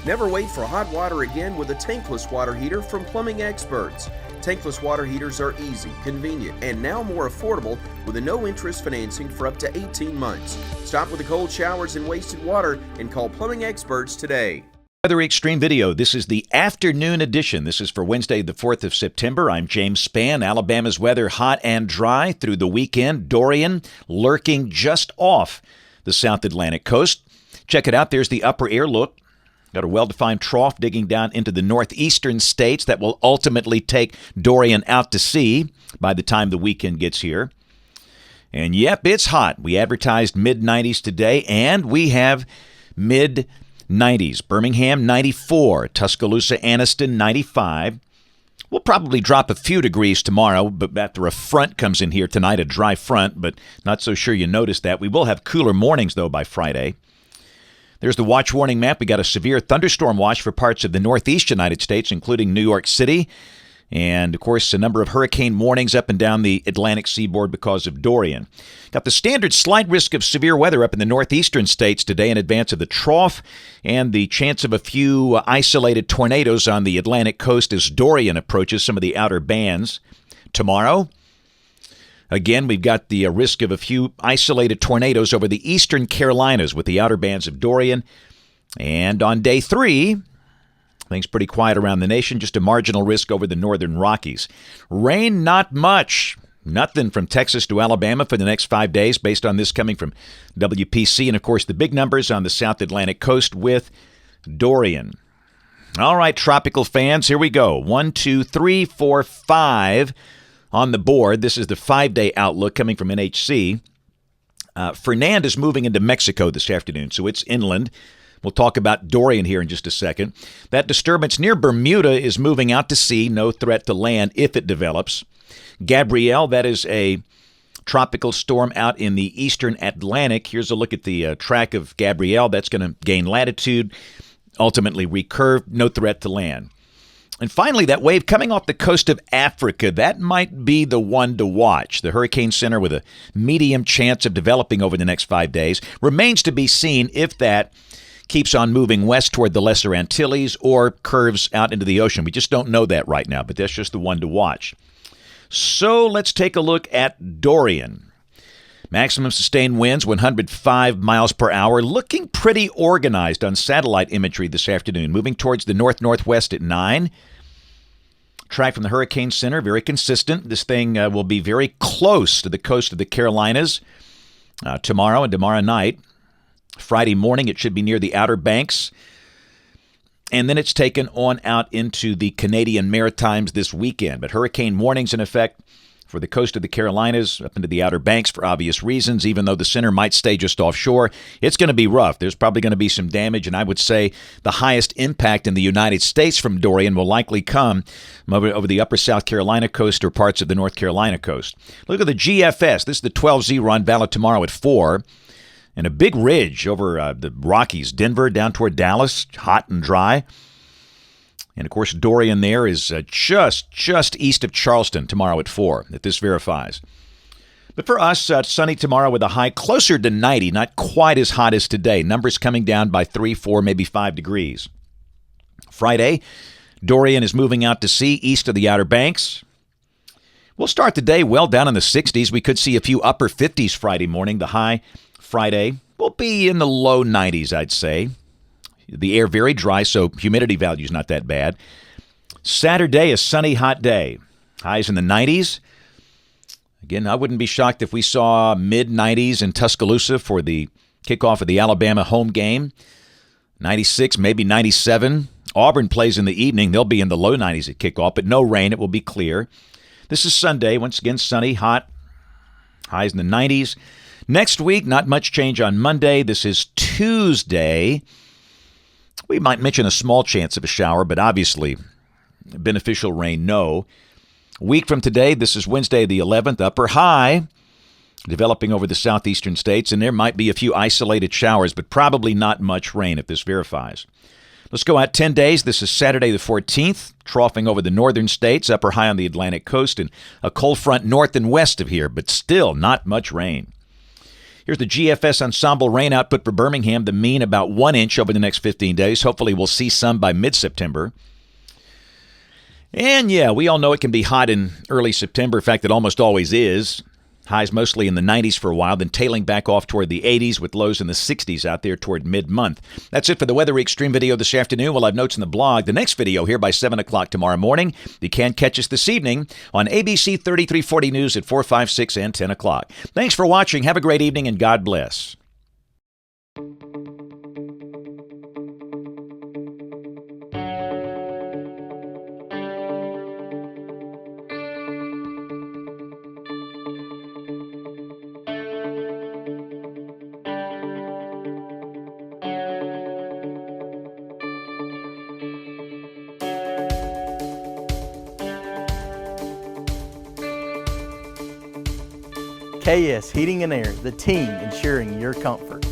Never wait for hot water again with a tankless water heater from Plumbing Experts. Tankless water heaters are easy, convenient, and now more affordable with a no-interest financing for up to 18 months. Stop with the cold showers and wasted water and call Plumbing Experts today. Weather Xtreme video. This is the afternoon edition. This is for Wednesday, the 4th of September. I'm James Spann. Alabama's weather hot and dry through the weekend. Dorian lurking just off the South Atlantic coast. Check it out. There's the upper air look. Got a well-defined trough digging down into the northeastern states that will ultimately take Dorian out to sea by the time the weekend gets here. And yep, it's hot. We advertised mid-90s today, and we have mid-90s. Birmingham, 94. Tuscaloosa, Anniston, 95. We'll probably drop a few degrees tomorrow, but after a front comes in here tonight, a dry front, but not so sure you noticed that. We will have cooler mornings, though, by Friday. There's the watch warning map. We got a severe thunderstorm watch for parts of the northeast United States, including New York City. And, of course, a number of hurricane warnings up and down the Atlantic seaboard because of Dorian. Got the standard slight risk of severe weather up in the northeastern states today in advance of the trough, and the chance of a few isolated tornadoes on the Atlantic coast as Dorian approaches some of the outer bands. Tomorrow, again, we've got the risk of a few isolated tornadoes over the eastern Carolinas with the outer bands of Dorian. And on day 3, things pretty quiet around the nation, just a marginal risk over the northern Rockies. Rain, not much. Nothing from Texas to Alabama for the next 5 days based on this coming from WPC. And, of course, the big numbers on the South Atlantic coast with Dorian. All right, tropical fans, here we go. 1, 2, 3, 4, 5 on the board. This is the 5-day outlook coming from NHC. Fernand is moving into Mexico this afternoon, so it's inland. We'll talk about Dorian here in just a second. That disturbance near Bermuda is moving out to sea, no threat to land if it develops. Gabrielle, that is a tropical storm out in the eastern Atlantic. Here's a look at the track of Gabrielle. That's going to gain latitude, ultimately recurve, no threat to land. And finally, that wave coming off the coast of Africa, that might be the one to watch. The Hurricane Center with a medium chance of developing over the next 5 days. Remains to be seen if that keeps on moving west toward the Lesser Antilles or curves out into the ocean. We just don't know that right now, but that's just the one to watch. So let's take a look at Dorian. Maximum sustained winds, 105 miles per hour, looking pretty organized on satellite imagery this afternoon, moving towards the north-northwest at 9. Track from the Hurricane Center, very consistent. This thing will be very close to the coast of the Carolinas tomorrow and tomorrow night. Friday morning, it should be near the Outer Banks. And then it's taken on out into the Canadian Maritimes this weekend. But hurricane warnings in effect for the coast of the Carolinas, up into the Outer Banks for obvious reasons, even though the center might stay just offshore. It's going to be rough. There's probably going to be some damage, and I would say the highest impact in the United States from Dorian will likely come over the upper South Carolina coast or parts of the North Carolina coast. Look at the GFS. This is the 12Z run, valid tomorrow at 4. And a big ridge over the Rockies, Denver down toward Dallas, hot and dry. And, of course, Dorian there is just east of Charleston tomorrow at 4, if this verifies. But for us, sunny tomorrow with a high closer to 90, not quite as hot as today. Numbers coming down by 3, 4, maybe 5 degrees. Friday, Dorian is moving out to sea east of the Outer Banks. We'll start the day well down in the 60s. We could see a few upper 50s Friday morning. The high Friday will be in the low 90s, I'd say. The air very dry, so humidity value is not that bad. Saturday, a sunny, hot day. Highs in the 90s. Again, I wouldn't be shocked if we saw mid-90s in Tuscaloosa for the kickoff of the Alabama home game. 96, maybe 97. Auburn plays in the evening. They'll be in the low 90s at kickoff, but no rain. It will be clear. This is Sunday. Once again, sunny, hot. Highs in the 90s. Next week, not much change on Monday. This is Tuesday. We might mention a small chance of a shower, but obviously beneficial rain, no. Week from today, this is Wednesday the 11th, upper high, developing over the southeastern states, and there might be a few isolated showers, but probably not much rain if this verifies. Let's go out 10 days. This is Saturday the 14th, troughing over the northern states, upper high on the Atlantic coast, and a cold front north and west of here, but still not much rain. Here's the GFS ensemble rain output for Birmingham, the mean about 1 inch over the next 15 days. Hopefully we'll see some by mid-September. And yeah, we all know it can be hot in early September. In fact, it almost always is. Highs mostly in the 90s for a while, then tailing back off toward the 80s with lows in the 60s out there toward mid-month. That's it for the Weather Xtreme video this afternoon. We'll have notes in the blog. The next video here by 7 o'clock tomorrow morning. You can catch us this evening on ABC 3340 News at 4, 5, 6, and 10 o'clock. Thanks for watching. Have a great evening, and God bless. KS Heating and Air, the team ensuring your comfort.